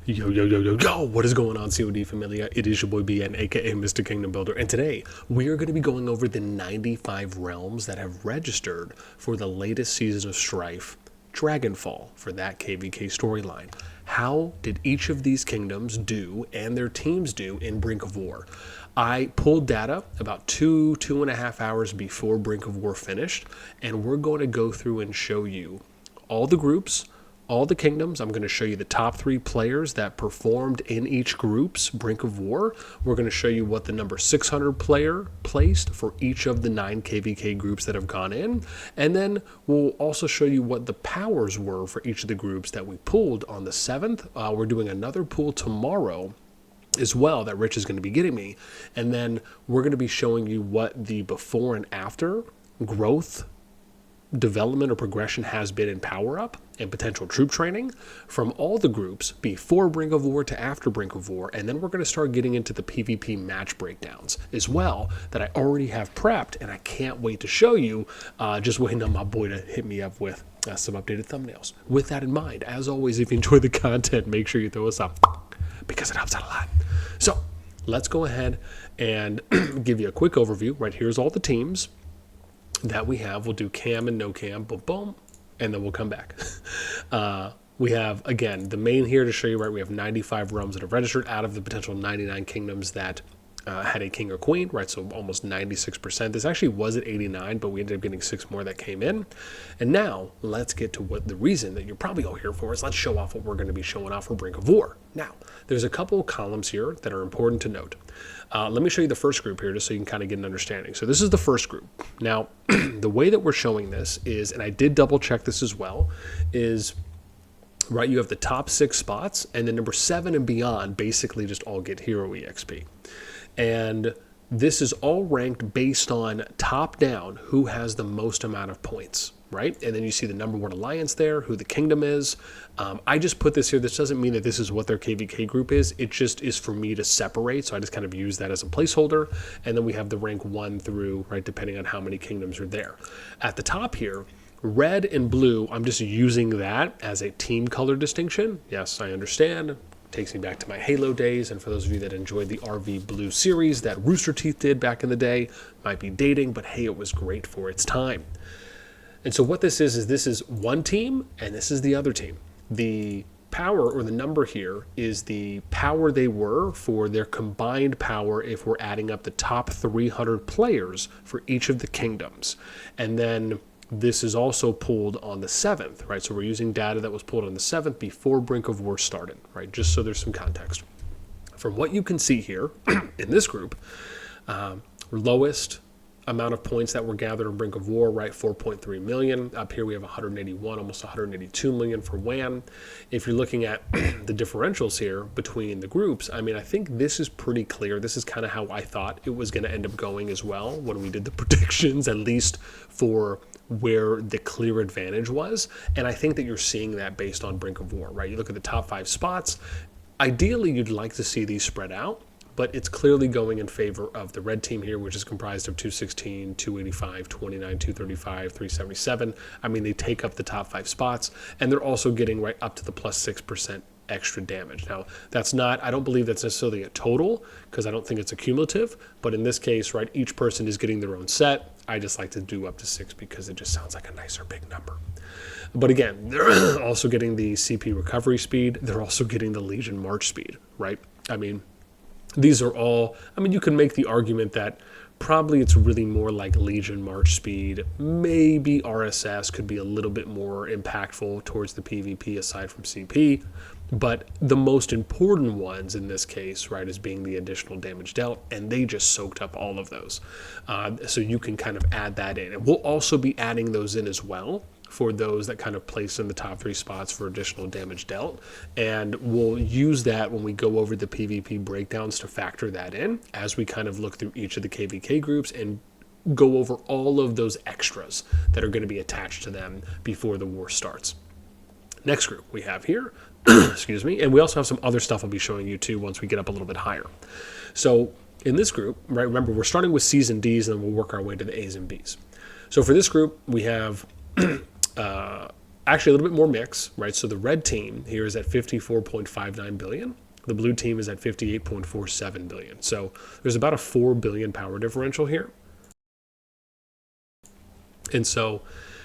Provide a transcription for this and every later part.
Yo, yo, yo, yo, yo, what is going on, CoD Familia? It is your boy BN, aka Mr. Kingdom Builder, and today we are going to be going over the 95 realms that have registered for the latest season of Strife, Dragonfall, for that KVK storyline. How did each of these kingdoms do and their teams do in Brink of War? I pulled data about two and a half hours before Brink of War finished, and we're going to go through and show you all the groups, all the kingdoms. I'm going to show you the top 3 players that performed in each group's Brink of War. We're going to show you what the number 600 player placed for each of the 9 KVK groups that have gone in. And then we'll also show you what the powers were for each of the groups that we pulled on the 7th. We're doing another pool tomorrow as well that Rich is going to be getting me. And then we're going to be showing you what the before and after growth, development or progression has been in power up and potential troop training from all the groups before Brink of War to after Brink of War. And then we're going to start getting into the PvP match breakdowns as well that I already have prepped, and I can't wait to show you. Just waiting on my boy to hit me up with some updated thumbnails. With that in mind, as always, if you enjoy the content, make sure you throw us up because it helps out a lot. So let's go ahead and give you a quick overview. Right here's all the teams that we have. We'll do cam and no cam, boom, boom, and then we'll come back. We have, again, the main here to show you, right, we have 95 realms that have registered out of the potential 99 kingdoms that had a king or queen, right, so almost 96%. This actually was at 89, but we ended up getting 6 more that came in. And now, let's get to what the reason that you're probably all here for is. Let's show off what we're going to be showing off for Brink of War. Now, there's a couple of columns here that are important to note. Let me show you the first group here just so you can kind of get an understanding. So this is the first group. Now, the way that we're showing this is, and I did double check this as well, is, right, you have the top 6 spots, and then number 7 and beyond basically just all get hero EXP. And this is all ranked based on top down who has the most amount of points, right? And then you see the number 1 alliance there, who the kingdom is. I just put this here. This doesn't mean that this is what their KVK group is. It just is for me to separate. So I just kind of use that as a placeholder. And then we have the rank 1 through, right, depending on how many kingdoms are there. At the top here, red and blue, I'm just using that as a team color distinction. Yes, I understand. Takes me back to my Halo days, and for those of you that enjoyed the RV Blue series that Rooster Teeth did back in the day, might be dating, but hey, it was great for its time. And so what this is this is one team, and this is the other team. The power, or the number here, is the power they were for their combined power if we're adding up the top 300 players for each of the kingdoms. And then this is also pulled on the 7th, right? So we're using data that was pulled on the 7th before Brink of War started, right? Just so there's some context. From what you can see here in this group, lowest amount of points that were gathered in Brink of War, right? 4.3 million. Up here we have 181, almost 182 million for WAN. If you're looking at the differentials here between the groups, I mean, I think this is pretty clear. This is kind of how I thought it was going to end up going as well when we did the predictions, at least for where the clear advantage was. And I think that you're seeing that based on Brink of War, right? You look at the top 5 spots. Ideally, you'd like to see these spread out, but it's clearly going in favor of the red team here, which is comprised of 216, 285, 29, 235, 377. I mean, they take up the top 5 spots, and they're also getting right up to the plus 6% extra damage. Now, that's not, I don't believe that's necessarily a total, because I don't think it's a cumulative, but in this case, right, each person is getting their own set. I just like to do up to 6 because it just sounds like a nicer big number. But again, they're also getting the CP recovery speed. They're also getting the Legion March speed, right? I mean, these are all, I mean, you can make the argument that probably it's really more like Legion March speed. Maybe RSS could be a little bit more impactful towards the PvP aside from CP. But the most important ones in this case, right, is being the additional damage dealt, and they just soaked up all of those. So you can kind of add that in. And we'll also be adding those in as well for those that kind of place in the top 3 spots for additional damage dealt. And we'll use that when we go over the PvP breakdowns to factor that in as we kind of look through each of the KVK groups and go over all of those extras that are going to be attached to them before the war starts. Next group we have here, excuse me, and we also have some other stuff I'll be showing you too once we get up a little bit higher. So in this group, right, remember we're starting with C's and D's, and then we'll work our way to the A's and B's. So for this group, we have actually a little bit more mix, right? So the red team here is at 54.59 billion. The blue team is at 58.47 billion. So there's about a 4 billion power differential here. And so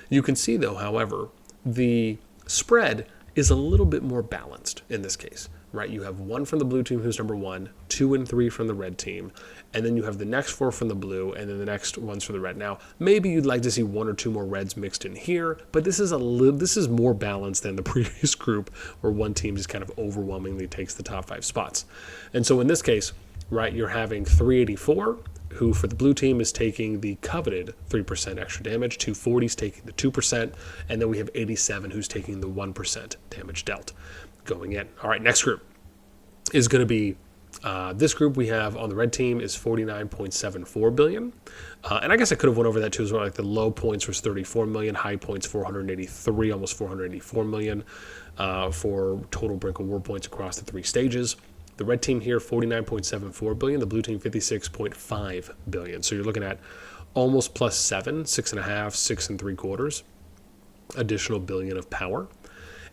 you can see, though, however, the spread is a little bit more balanced in this case, right? You have 1 from the blue team who's number 1, 2 and 3 from the red team, and then you have the next 4 from the blue, and then the next ones from the red. Now, maybe you'd like to see 1 or 2 more reds mixed in here, but this is more balanced than the previous group where one team just kind of overwhelmingly takes the top 5 spots. And so in this case, right, you're having 384, who for the blue team is taking the coveted 3% extra damage, 240 is taking the 2%, and then we have 87 who's taking the 1% damage dealt going in. All right, next group is going to be this group we have on the red team is 49.74 billion. And I guess I could have went over that too as well. Like the low points was 34 million, high points 483, almost 484 million for total Brink of War points across the 3 stages. The red team here, 49.74 billion. The blue team, 56.5 billion. So you're looking at almost plus 7, 6.5, 6 3/4 additional billion of power.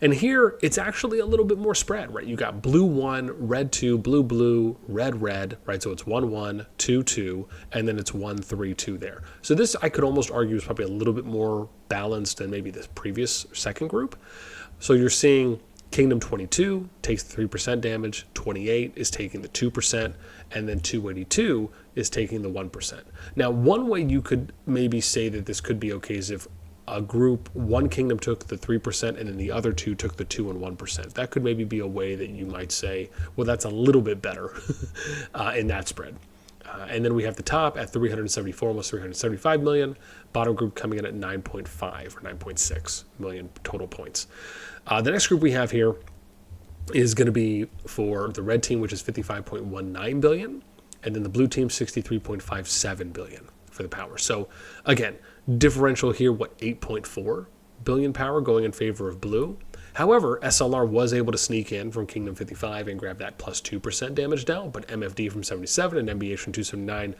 And here, it's actually a little bit more spread, right? You got blue 1, red 2, blue, blue, red, red, right? So it's 1, 1, 2, 2, and then it's 1, 3, 2 there. So this, I could almost argue, is probably a little bit more balanced than maybe the previous second group. So you're seeing Kingdom 22 takes the 3% damage, 28 is taking the 2%, and then 282 is taking the 1%. Now, one way you could maybe say that this could be okay is if a group, one kingdom took the 3% and then the other 2 took the 2 and 1%. That could maybe be a way that you might say, well, that's a little bit better in that spread. And then we have the top at 374, almost 375 million. Bottom group coming in at 9.5 or 9.6 million total points. The next group we have here is going to be for the red team, which is 55.19 billion. And then the blue team, 63.57 billion for the power. So again, differential here, 8.4 billion power going in favor of blue. However, SLR was able to sneak in from Kingdom 55 and grab that plus 2% damage down, but MFD from 77 and MBH from 279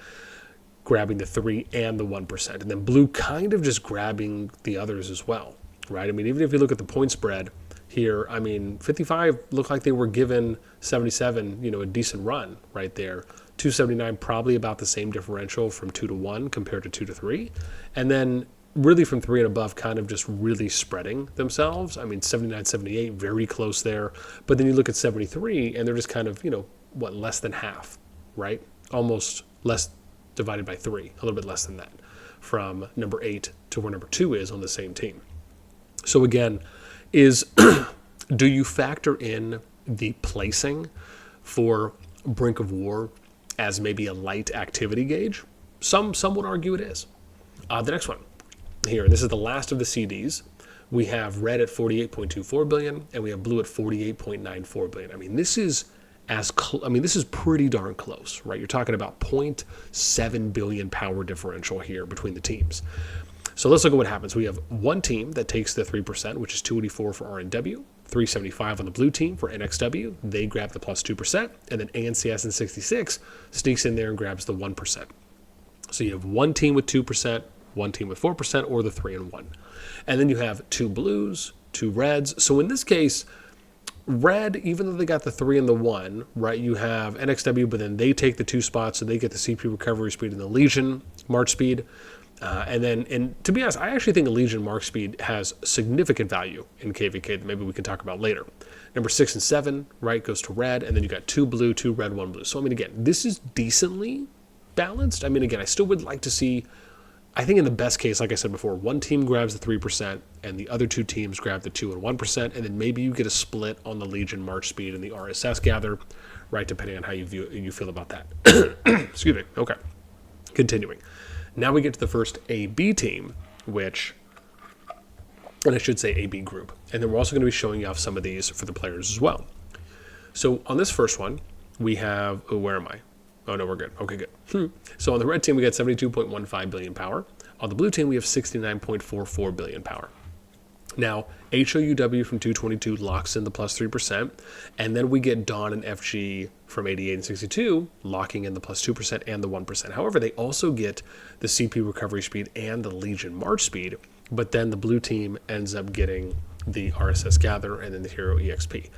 grabbing the 3 and the 1%. And then blue kind of just grabbing the others as well, right? I mean, even if you look at the point spread here, I mean, 55 looked like they were given 77, a decent run right there. 279 probably about the same differential from 2 to 1 compared to 2 to 3. And then really from 3 and above kind of just really spreading themselves. I mean, 79, 78, very close there. But then you look at 73 and they're just kind of, less than half, right? Almost less divided by 3, a little bit less than that from number 8 to where number 2 is on the same team. So again, do you factor in the placing for Brink of War as maybe a light activity gauge? Some would argue it is. The next one here, and this is the last of the CDs. We have red at 48.24 billion, and we have blue at 48.94 billion. I mean, this is this is pretty darn close, right? You're talking about 0.7 billion power differential here between the teams. So let's look at what happens. We have one team that takes the 3%, which is 284 for RNW, 375 on the blue team for NXW. They grab the plus 2%, and then ANCS in 66 sneaks in there and grabs the 1%. So you have one team with 2%, one team with 4%, or the 3 and 1. And then you have 2 blues, 2 reds. So in this case, red, even though they got the 3 and the 1, right, you have NXW, but then they take the 2 spots, so they get the CP recovery speed and the Legion march speed. And to be honest, I actually think the Legion mark speed has significant value in KVK that maybe we can talk about later. Number 6 and 7, right, goes to red, and then you got 2 blue, 2 red, 1 blue. So, I mean, again, this is decently balanced. I mean, again, I still would like to see, I think in the best case, like I said before, one team grabs the 3%, and the other 2 teams grab the 2 and 1%, and then maybe you get a split on the Legion march speed and the RSS gather, right, depending on how you feel about that. Excuse me. Okay. Continuing. Now we get to the first AB team, and I should say AB group. And then we're also going to be showing you off some of these for the players as well. So on this first one, we have, where am I? Oh, no, we're good. Okay, good. So on the red team, we got 72.15 billion power. On the blue team, we have 69.44 billion power. Now, HOUW from 222 locks in the plus 3%, and then we get Dawn and FG from 88 and 62 locking in the plus 2% and the 1%. However, they also get the CP recovery speed and the Legion march speed, but then the blue team ends up getting the RSS Gather, and then the Hero EXP.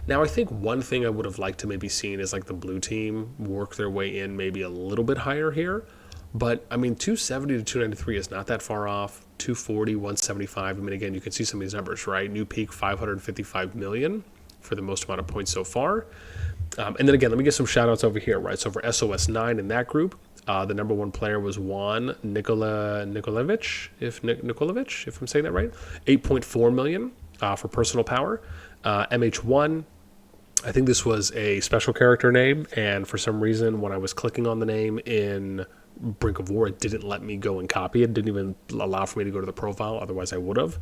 Now, I think one thing I would have liked to maybe seen is like the blue team work their way in maybe a little bit higher here. But, I mean, 270 to 293 is not that far off. 240, 175. I mean, again, you can see some of these numbers, right? New peak, 555 million for the most amount of points so far. And then again, let me get some shout outs over here, right? So for SoS9 in that group, the number one player was Juan Nikolaevich, if I'm saying that right. 8.4 million for personal power. MH1, I think this was a special character name, and for some reason, when I was clicking on the name in Brink of War, it didn't let me go and copy it. It didn't even allow for me to go to the profile, otherwise I would have.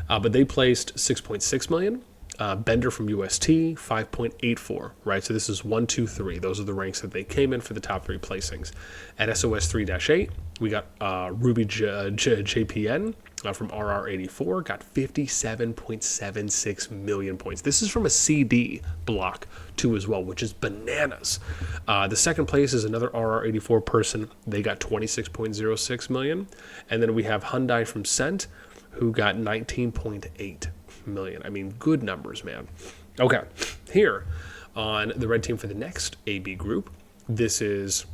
But they placed 6.6 million. Bender from UST, 5.84, right? So this is 1, 2, 3. Those are the ranks that they came in for the top 3 placings. At SoS3-8, we got Ruby JPN from RR84, got 57.76 million points. This is from a CD block too as well, which is bananas. The second place is another RR84 person. They got 26.06 million. And then we have Hyundai from Cent, who got 19.8 million. I mean, good numbers, man. Okay, here on the red team for the next AB group, this is,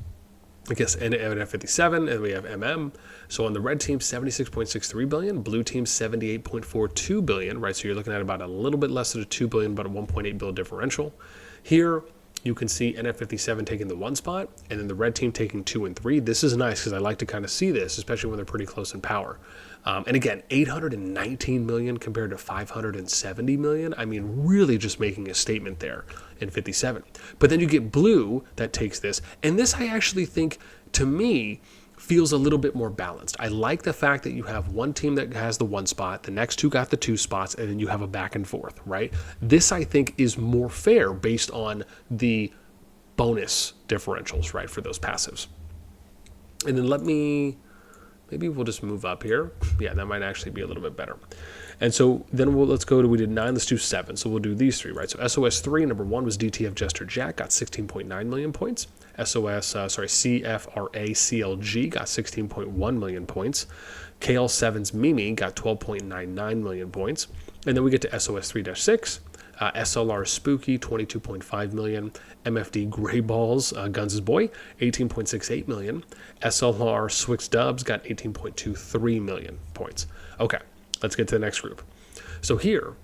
I guess, NF57, and we have MM. So on the red team, 76.63 billion, blue team, 78.42 billion, right? So you're looking at about a little bit less than a 2 billion, but a 1.8 billion differential. Here, you can see NF57 taking the 1 spot, and then the red team taking 2 and 3. This is nice because I like to kind of see this, especially when they're pretty close in power. And again, 819 million compared to 570 million. I mean, really just making a statement there in 57. But then you get blue that takes this. And this I actually think, to me, feels a little bit more balanced. I like the fact that you have one team that has the 1 spot, the next 2 got the 2 spots, and then you have a back and forth, right? This, I think, is more fair based on the bonus differentials, right, for those passives. And then maybe we'll just move up here. Yeah, that might actually be a little bit better. And so then let's go to, we did 9, let's do 7. So we'll do these 3, right? So SoS3, number 1 was DTF Jester Jack, got 16.9 million points. CFRA CLG got 16.1 million points. KL7's Mimi got 12.99 million points. And then we get to SoS3-6. SLR Spooky, 22.5 million. MFD Gray Balls, Guns' Boy, 18.68 million. SLR Swix Dubs got 18.23 million points. Okay, let's get to the next group. So here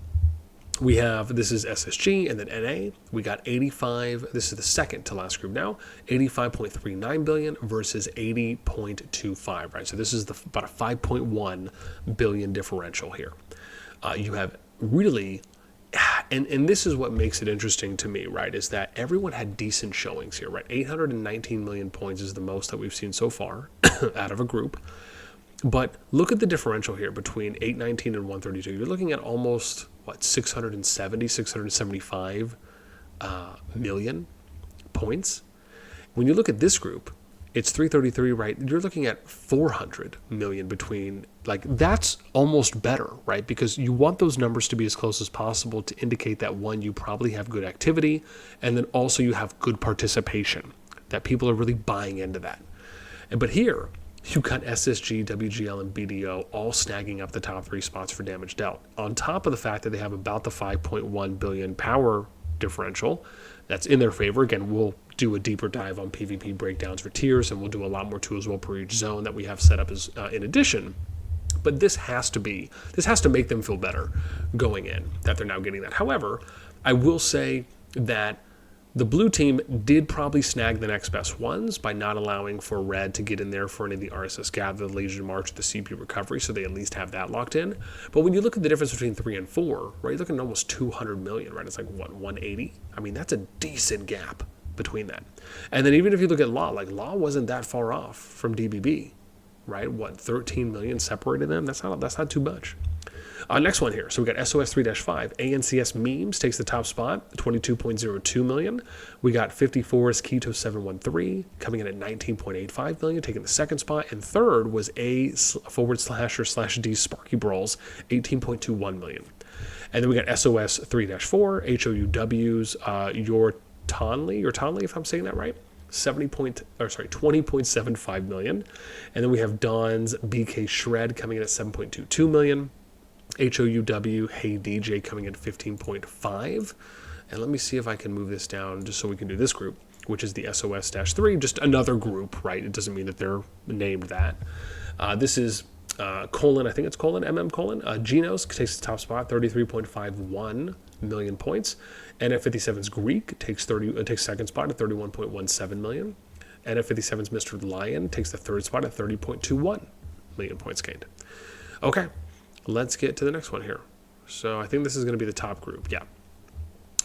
we have, this is SSG and then NA. We got 85, this is the second to last group now, 85.39 billion versus 80.25, right? So this is about a 5.1 billion differential here. You have really, and this is what makes it interesting to me, right, is that everyone had decent showings here, right? 819 million points is the most that we've seen so far out of a group. But look at the differential here between 819 and 132. You're looking at almost, 675 million points. When you look at this group, it's 333, right? You're looking at 400 million between, that's almost better, right? Because you want those numbers to be as close as possible to indicate that, one, you probably have good activity, and then also you have good participation, that people are really buying into that. But here, you got SSG, WGL, and BDO all snagging up the top 3 spots for damage dealt. On top of the fact that they have about the 5.1 billion power differential, that's in their favor. Again, we'll do a deeper dive on PvP breakdowns for tiers, and we'll do a lot more too as well per each zone that we have set up as in addition. But this has to make them feel better going in, that they're now getting that. However, I will say that the blue team did probably snag the next best ones by not allowing for red to get in there for any of the RSS Gather, the Legion March, the CPU recovery, so they at least have that locked in. But when you look at the difference between 3 and 4, right, you're looking at almost 200 million, right? It's 180? I mean, that's a decent gap between that. And then even if you look at Law, Law wasn't that far off from DBB, right? 13 million separated them? That's not too much. Next one here. So we got SoS3-5. ANCS Memes takes the top spot, 22.02 million. We got 54's Keto713 coming in at 19.85 million, taking the second spot. And third was A//D Sparky Brawls, 18.21 million. And then we got SoS3-4, HOUW's Your Tonley, if I'm saying that right, 20.75 million. And then we have Dawn's BK Shred coming in at 7.22 million. HOUW, Hey DJ coming in at 15.5. And let me see if I can move this down just so we can do this group, which is the SoS3, just another group, right? It doesn't mean that they're named that. This is colon, I think it's colon, Genos takes the top spot, 33.51 million points. NF57's Greek takes second spot at 31.17 million. NF57's Mr. Lion takes the third spot at 30.21 million points gained. Okay, let's get to the next one here. So I think this is going to be the top group. Yeah.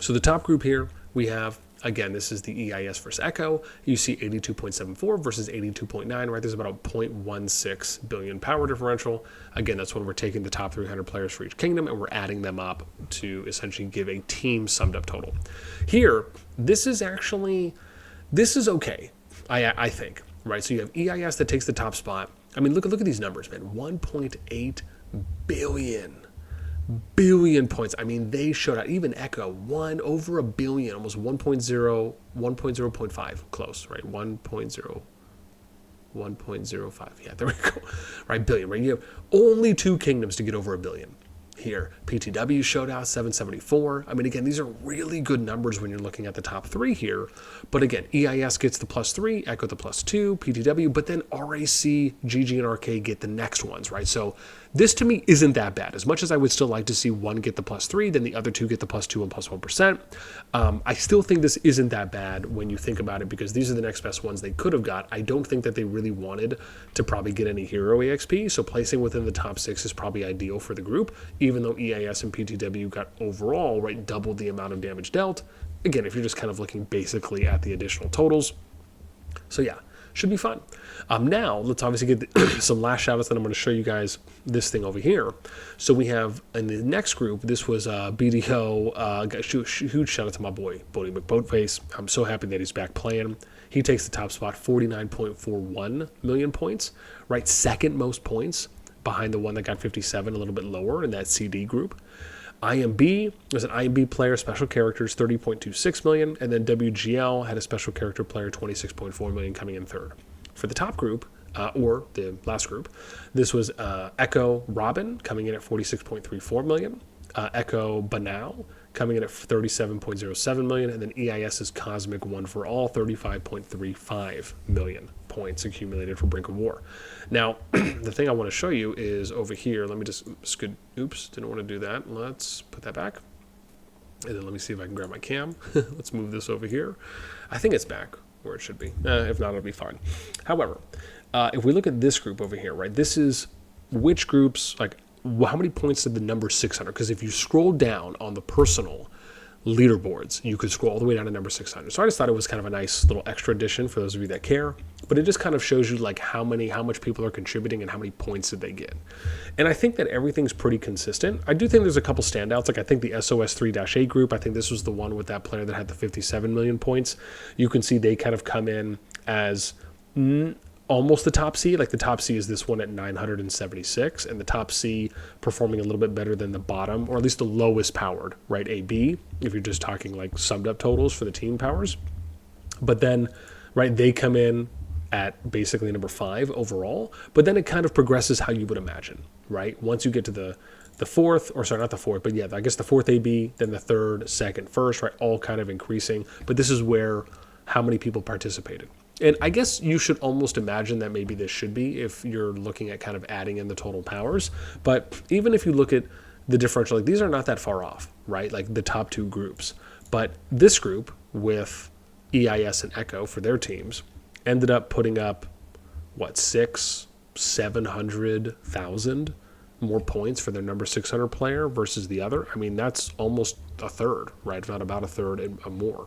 So the top group here, we have, again, this is the EIS versus Echo. You see 82.74 versus 82.9, right? There's about a 0.16 billion power differential. Again, that's when we're taking the top 300 players for each kingdom and we're adding them up to essentially give a team summed up total. Here, this is okay, I think, right? So you have EIS that takes the top spot. I mean, look at these numbers, man. 1.8 billion points. I mean, they showed out. Even Echo, over a billion, almost 1.0.5, close, right? 1.05. Yeah, there we go. Right, billion, right? You have only 2 kingdoms to get over a billion. Here, PTW showed out 774. I mean, again, these are really good numbers when you're looking at the top 3 here. But again, EIS gets the +3, Echo the +2, PTW, but then RAC, GG, and RK get the next ones, right? So this to me isn't that bad. As much as I would still like to see one get the +3, then the other 2 get the +2 and +1%. I still think this isn't that bad when you think about it because these are the next best ones they could have got. I don't think that they really wanted to probably get any hero EXP, so placing within the top 6 is probably ideal for the group, even though EIS and PTW got overall, right, doubled the amount of damage dealt. Again, if you're just kind of looking basically at the additional totals. So yeah, should be fun. Now, let's obviously get some last shout outs, and I'm going to show you guys this thing over here. So we have in the next group, this was BDO, huge shout out to my boy, Bodie McBoatface. I'm so happy that he's back playing. He takes the top spot, 49.41 million points, right? Second most points behind the one that got 57, a little bit lower in that CD group. IMB was an IMB player, special characters, 30.26 million, and then WGL had a special character player, 26.4 million, coming in third. For the top group, or the last group, this was Echo Robin coming in at 46.34 million, Echo Banal coming in at 37.07 million, and then EIS's Cosmic One for All, 35.35 million points accumulated for Brink of War. Now, the thing I want to show you is over here. Let me just oops, didn't want to do that. Let's put that back. And then let me see if I can grab my cam. Let's move this over here. I think it's back where it should be. If not, it'll be fine. However, if we look at this group over here, right, this is which groups, like, how many points did the number 600? Because if you scroll down on the personal leaderboards, you could scroll all the way down to number 600. So I just thought it was kind of a nice little extra addition for those of you that care. But it just kind of shows you like how much people are contributing and how many points did they get. And I think that everything's pretty consistent. I do think there's a couple standouts. Like I think the SoS3-A group, I think this was the one with that player that had the 57 million points. You can see they kind of come in as almost the top C. Like the top C is this one at 976, and the top C performing a little bit better than the bottom, or at least the lowest powered, right, AB, if you're just talking like summed up totals for the team powers. But then, right, they come in at basically number 5 overall, but then it kind of progresses how you would imagine, right? Once you get to the fourth, or sorry, not the fourth, but yeah, I guess the fourth AB, then the third, second, first, right, all kind of increasing. But this is where how many people participated. And I guess you should almost imagine that maybe this should be if you're looking at kind of adding in the total powers. But even if you look at the differential, like these are not that far off, right? Like the top 2 groups. But this group with EIS and Echo for their teams ended up putting up, what, 700,000 more points for their number 600 player versus the other. I mean, that's almost a third, right? If not about a third and more.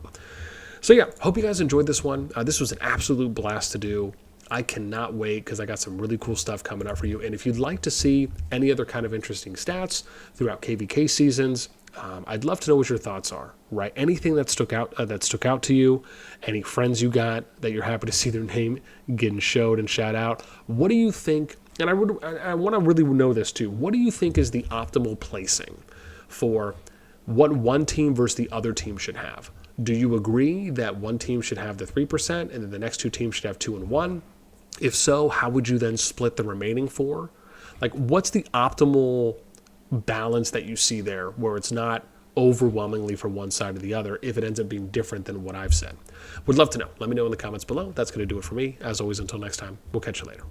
So yeah, hope you guys enjoyed this one. This was an absolute blast to do. I cannot wait because I got some really cool stuff coming up for you. And if you'd like to see any other kind of interesting stats throughout KVK seasons, I'd love to know what your thoughts are, right? Anything that stuck out to you, any friends you got that you're happy to see their name getting showed and shout out. What do you think? And I want to really know this too. What do you think is the optimal placing for what one team versus the other team should have? Do you agree that one team should have the 3% and then the next 2 teams should have 2 and 1? If so, how would you then split the remaining 4? Like, what's the optimal balance that you see there, where it's not overwhelmingly for one side or the other, if it ends up being different than what I've said. Would love to know. Let me know in the comments below. That's going to do it for me. As always, until next time, we'll catch you later.